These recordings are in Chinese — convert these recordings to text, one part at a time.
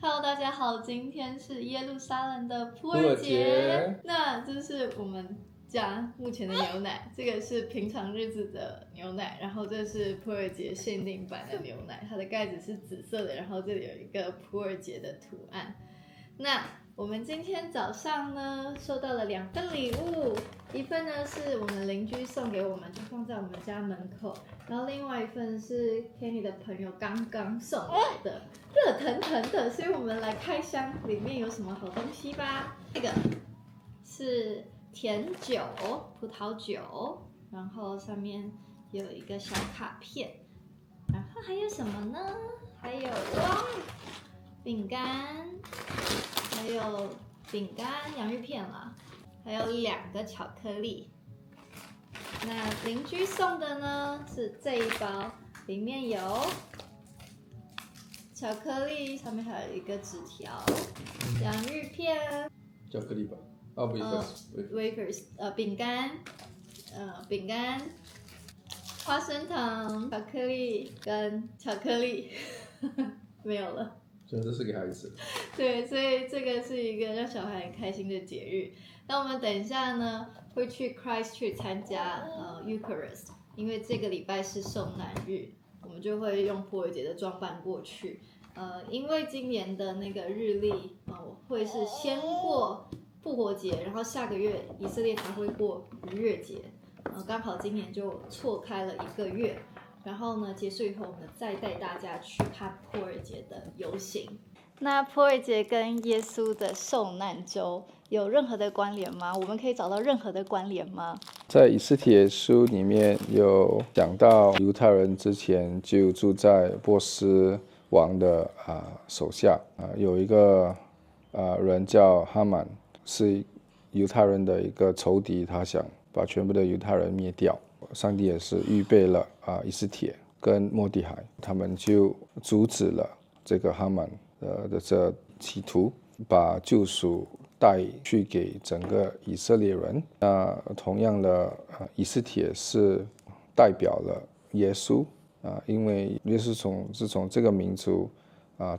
Hello， 大家好，今天是耶路撒冷的普洱节。那这是我们家目前的牛奶，这个是平常日子的牛奶，然后这是普洱节限定版的牛奶，它的盖子是紫色的，然后这里有一个普洱节的图案。那我们今天早上呢，收到了2份礼物，一份呢是我们邻居送给我们，就放在我们家门口，然后另外一份是 Kenny 的朋友刚刚送来的，热腾腾的，所以我们来开箱，里面有什么好东西吧。这个是甜酒，葡萄酒，然后上面有一个小卡片，然后还有什么呢？还有饼干。还有饼干、洋芋片啦，还有2个巧克力。那邻居送的呢是这一包，里面有巧克力，上面还有一个纸条，洋芋片，巧克力吧？啊，不，wafers， 饼干，饼干，花生糖、巧克力跟巧克力，没有了。所以这是给孩子。对，所以这个是一个让小孩很开心的节日。那我们等一下呢会去 Christchurch 参加Eucharist， 因为这个礼拜是受难日，我们就会用普洱节的装扮过去。因为今年的那个日历会是先过复活节，然后下个月以色列才会过逾越节，刚好今年就错开了1个月。然后呢，结束以后，我们再带大家去看普洱节的游行。那普洱节跟耶稣的受难周有任何的关联吗？我们可以找到任何的关联吗？在以斯帖书里面有讲到，犹太人之前就住在波斯王的手下，有一个人叫哈曼，是犹太人的一个仇敌，他想把全部的犹太人灭掉。上帝也是预备了以斯帖跟末底海，他们就阻止了这个哈曼的这企图，把救赎带去给整个以色列人。那同样的，以斯帖是代表了耶稣因为耶稣是从这个民族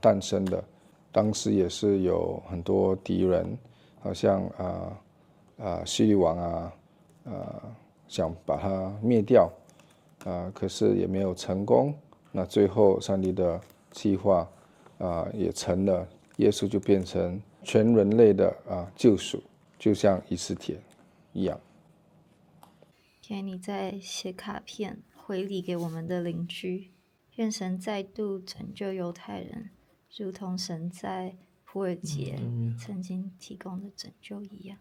诞生的，当时也是有很多敌人，好像希律王想把它灭掉，可是也没有成功。那最后上帝的计划也成了，耶稣就变成全人类的救赎，就像以斯帖一样。Kenny 在写卡片回礼给我们的邻居，愿神再度拯救犹太人，如同神在普洱节曾经提供的拯救一样。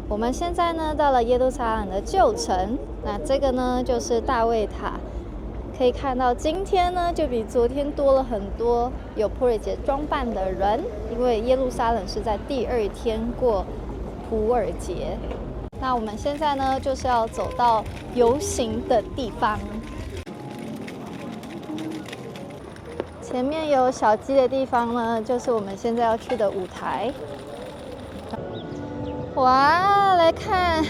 我们现在呢到了耶路撒冷的旧城，那这个呢就是大卫塔，可以看到今天呢就比昨天多了很多有普洱节装扮的人，因为耶路撒冷是在第2天过普洱节。那我们现在呢就是要走到游行的地方，前面有小鸡的地方呢就是我们现在要去的舞台。哇，来看，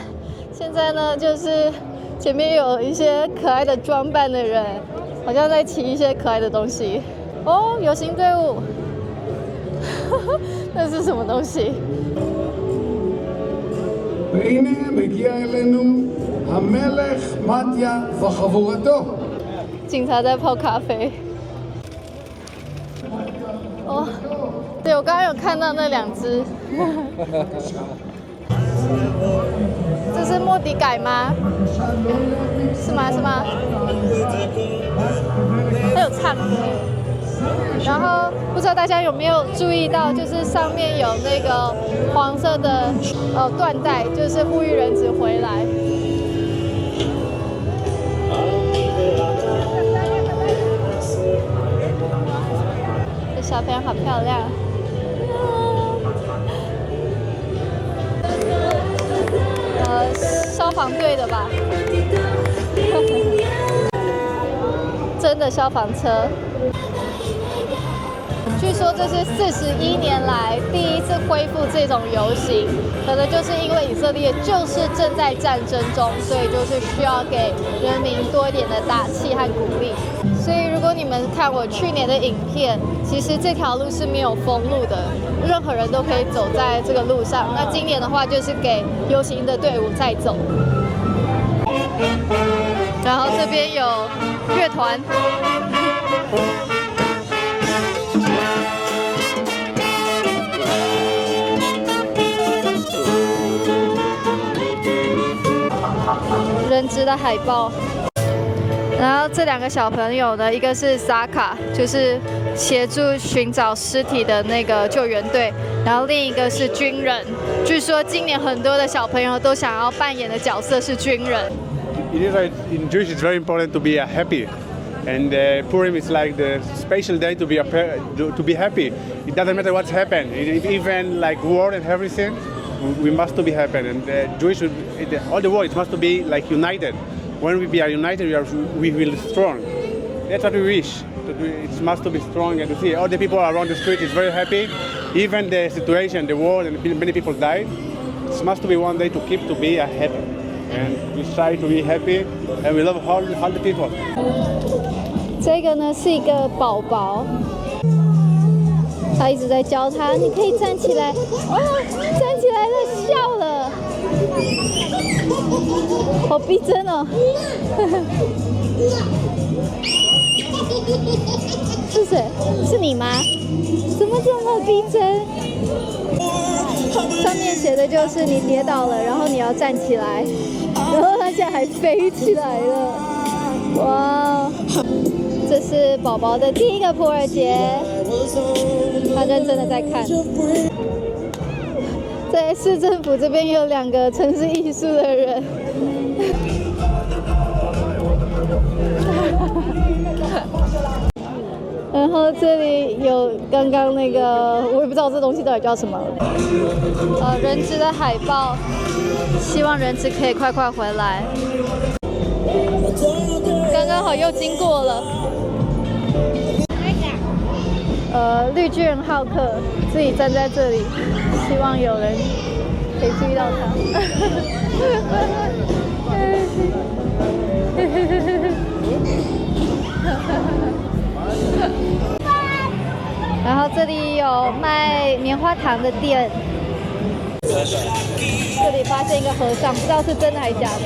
现在呢就是前面有一些可爱的装扮的人，好像在骑一些可爱的东西。哦，游行队伍，那是什么东西？警察在泡咖啡。哦，对，我刚刚有看到那2只。这是莫迪改吗？是吗？他有唱歌。然后不知道大家有没有注意到，就是上面有那个黄色的缎带，就是呼吁人质回来。这小朋友好漂亮。消防队的吧，真的消防车。据说这是41年来第一次恢复这种游行，可能就是因为以色列就是正在战争中，所以就是需要给人民多一点的打气和鼓励。所以如果你们看我去年的影片，其实这条路是没有封路的，任何人都可以走在这个路上。那今年的话就是给游行的队伍在走。然后这边有乐团。人质的海报。然后这2个小朋友呢，一个是萨卡，就是协助寻找尸体的那个救援队，然后另一个是军人。据说今年很多的小朋友都想要扮演的角色是军人。It is in Jewish, it's very important to be happy, and Purim is like the special day to be happy. It doesn't matter what's happened, even like war and everything. We must be happy, and Jewish, all the world must be like united. When we are united, we will be strong. That's what we wish. It must be strong, and to see all the people around the street is very happy. Even the situation, the war, and many people died. It must be one day to keep to be happy, and we try to be happy, and we love all the people. 这个呢是一个宝宝。他一直在教他，你可以站起来，哦，站起来了，笑了，好逼真哦！是谁？是你吗？怎么这么逼真？上面写的就是你跌倒了，然后你要站起来，然后他现在还飞起来了，哇！这是宝宝的第一个普尔节，他认真的在看。在市政府这边有2个城市艺术的人。然后这里有刚刚那个，我也不知道这东西到底叫什么。人质的海报，希望人质可以快快回来。刚刚好又经过了。绿巨人浩克自己站在这里，希望有人可以注意到他。然后这里有卖棉花糖的店，这里发现一个和尚，不知道是真的还是假的。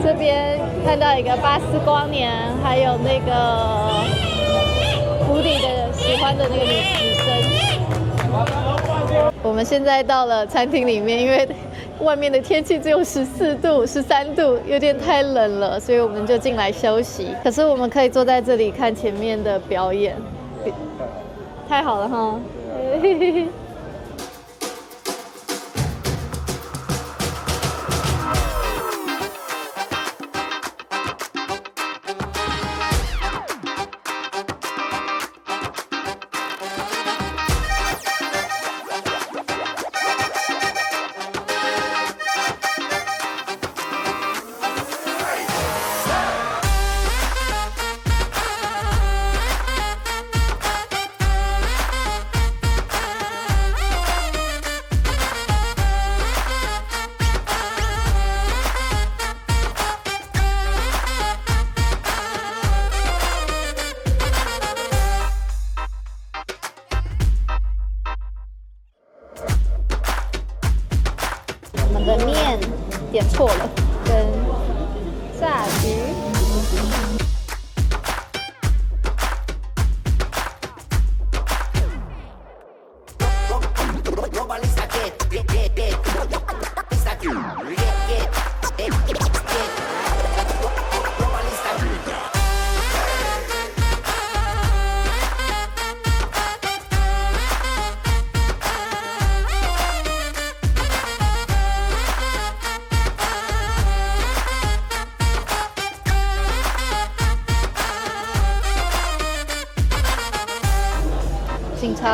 这边看到一个巴斯光年，还有那个湖底的喜欢的那个女生。我们现在到了餐厅里面，因为外面的天气只有14度、13度，有点太冷了，所以我们就进来休息。可是我们可以坐在这里看前面的表演，太好了哈！我们的面点错了，跟炸鱼。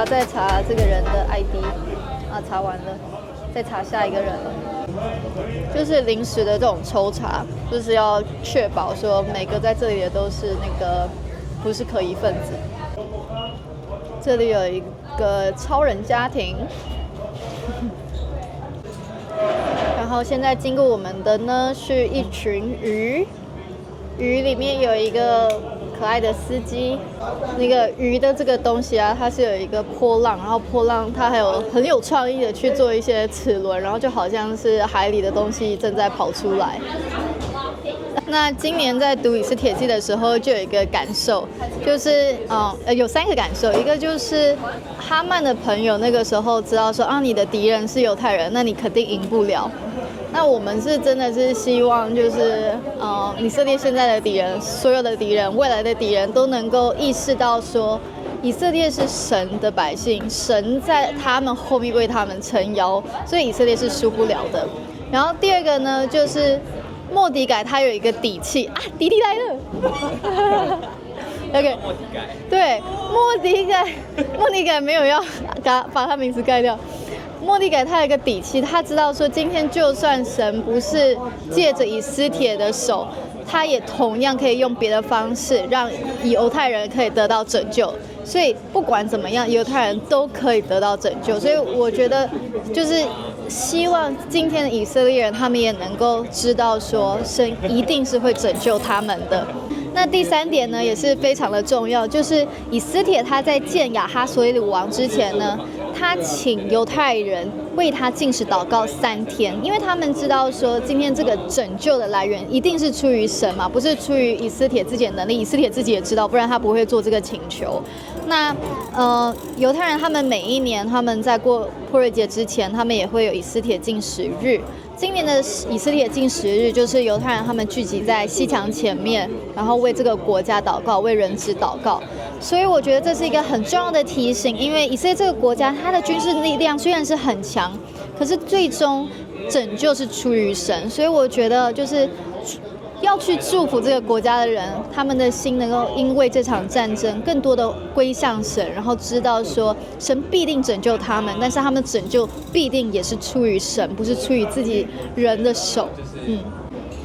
再查这个人的 ID 啊，查完了，再查下一个人了。就是临时的这种抽查，就是要确保说每个在这里的都是那个不是可疑分子。这里有一个超人家庭，然后现在经过我们的呢是一群鱼，鱼里面有一个可爱的司机。那个鱼的这个东西啊，它是有一个波浪，然后波浪它还有很有创意的去做一些齿轮，然后就好像是海里的东西正在跑出来。那今年在读《以斯帖记》的时候，就有一个感受，就是有3个感受，一个就是哈曼的朋友那个时候知道说啊，你的敌人是犹太人，那你肯定赢不了。那我们是真的是希望，就是以色列现在的敌人，所有的敌人，未来的敌人都能够意识到说，以色列是神的百姓，神在他们后面为他们撑腰，所以以色列是输不了的。然后第二个呢，就是莫迪改他有一个底气啊，弟弟来了。OK， 对，莫迪改没有要把他名字盖掉。莫迪改他有一个底气，他知道说今天就算神不是借着以斯帖的手，他也同样可以用别的方式让犹太人可以得到拯救。所以不管怎么样，犹太人都可以得到拯救。所以我觉得就是希望今天的以色列人他们也能够知道说，神一定是会拯救他们的。那第3点呢，也是非常的重要，就是以斯帖他在见亚哈所以鲁王之前呢，他请犹太人为他禁食祷告3天，因为他们知道说今天这个拯救的来源一定是出于神嘛，不是出于以斯帖自己的能力，以斯帖自己也知道，不然他不会做这个请求。那犹太人他们每一年他们在过破日节之前，他们也会有以斯帖禁食日。今年的以色列禁食日，就是犹太人他们聚集在西墙前面，然后为这个国家祷告，为人质祷告。所以我觉得这是一个很重要的提醒，因为以色列这个国家，它的军事力量虽然是很强，可是最终拯救是出于神。所以我觉得就是要去祝福这个国家的人，他们的心能够因为这场战争更多的归向神，然后知道说神必定拯救他们，但是他们拯救必定也是出于神，不是出于自己人的手。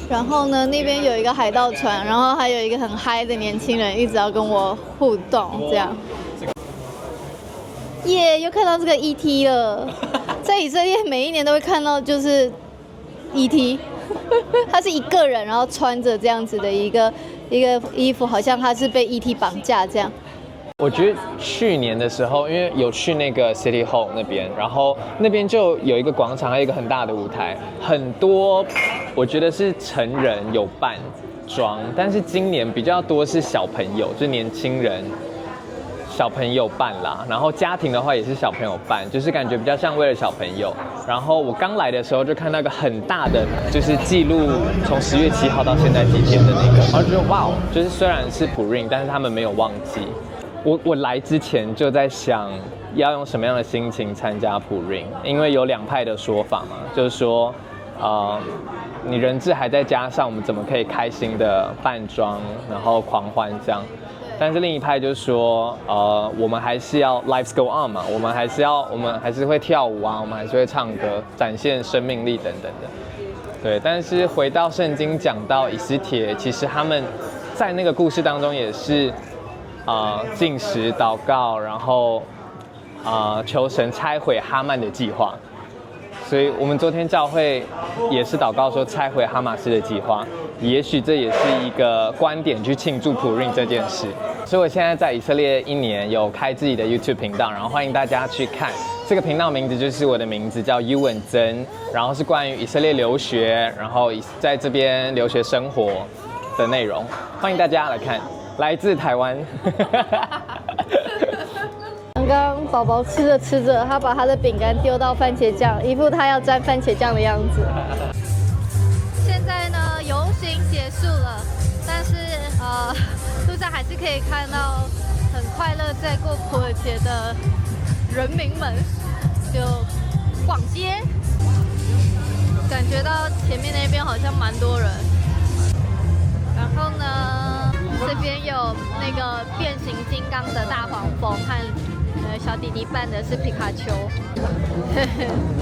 然后呢，那边有一个海盗船，然后还有一个很嗨的年轻人一直要跟我互动，这样。耶，又看到这个 ET 了，在以色列每一年都会看到，就是 ET。他是一个人，然后穿着这样子的一个衣服，好像他是被 ET 绑架这样。我觉得去年的时候，因为有去那个 City Hall 那边，然后那边就有一个广场，还有一个很大的舞台，很多我觉得是成人有扮装，但是今年比较多是小朋友，就是年轻人。小朋友办啦，然后家庭的话也是小朋友办，就是感觉比较像为了小朋友。然后我刚来的时候就看到一个很大的，就是记录从10月7号到现在几天的那个，然后就觉得哇，就是虽然是普rim，但是他们没有忘记。我来之前就在想要用什么样的心情参加普rim，因为有2派的说法嘛，就是说，你人质还在家上，我们怎么可以开心的扮装，然后狂欢这样？但是另一派就说，我们还是要 lives go on 嘛，我们还是会跳舞啊，我们还是会唱歌，展现生命力等等的。对，但是回到圣经讲到以斯帖，其实他们在那个故事当中也是，禁食祷告，然后求神拆毁哈曼的计划。所以我们昨天教会也是祷告说拆毁哈马斯的计划，也许这也是一个观点去庆祝普rim这件事。所以我现在在以色列1年，有开自己的 YouTube 频道，然后欢迎大家去看。这个频道名字就是我的名字，叫 Yuan Zhen， 然后是关于以色列留学，然后在这边留学生活的内容，欢迎大家来看。来自台湾。刚刚宝宝吃着，他把他的饼干丢到番茄酱，一副他要沾番茄酱的样子。现在呢，游行结束了，但是路上还是可以看到很快乐在过普尔节的人民们，就逛街，感觉到前面那边好像蛮多人。然后呢，这边有那个变形金刚的大黄蜂和个小弟弟扮的是皮卡丘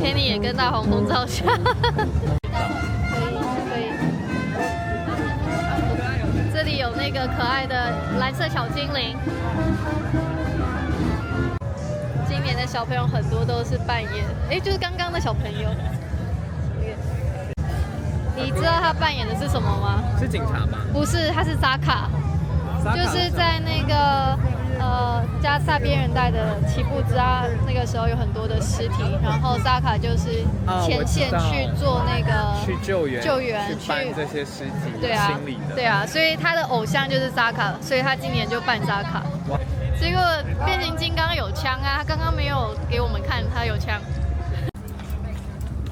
，Kenny 也跟大黄蜂照相。可以。这里有那个可爱的蓝色小精灵。今年的小朋友很多都是扮演，就是刚刚的小朋友。你知道他扮演的是什么吗？是警察吗？不是，他是扎卡，就是在那个加萨边人带的起步之啊，那个时候有很多的尸体，然后扎卡就是前线去做那个去救援，去搬这些尸体，对啊，清理的，对啊，所以他的偶像就是扎卡，所以他今年就扮扎卡。结果变形金刚有枪啊，他刚刚没有给我们看他有枪。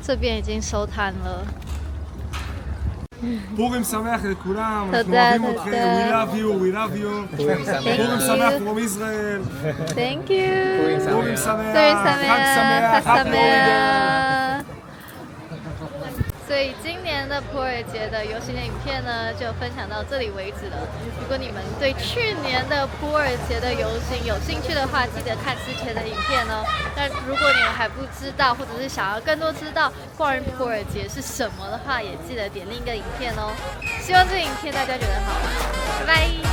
这边已经收摊了。פורים שמח לכולם, אנחנו תודה, אוהבים אתכם, we תודה. love you, we love you. פורים שמח. פורים שמח from Israel. Thank you. פורים שמח,对，חג שמח, חג פורים. 所以今年的普洱节的游行的影片呢，就分享到这里为止了。如果你们对去年的普洱节的游行有兴趣的话，记得看之前的影片哦。那如果你们还不知道，或者是想要更多知道关于普洱节是什么的话，也记得点另一个影片哦。希望这个影片大家觉得好，拜拜。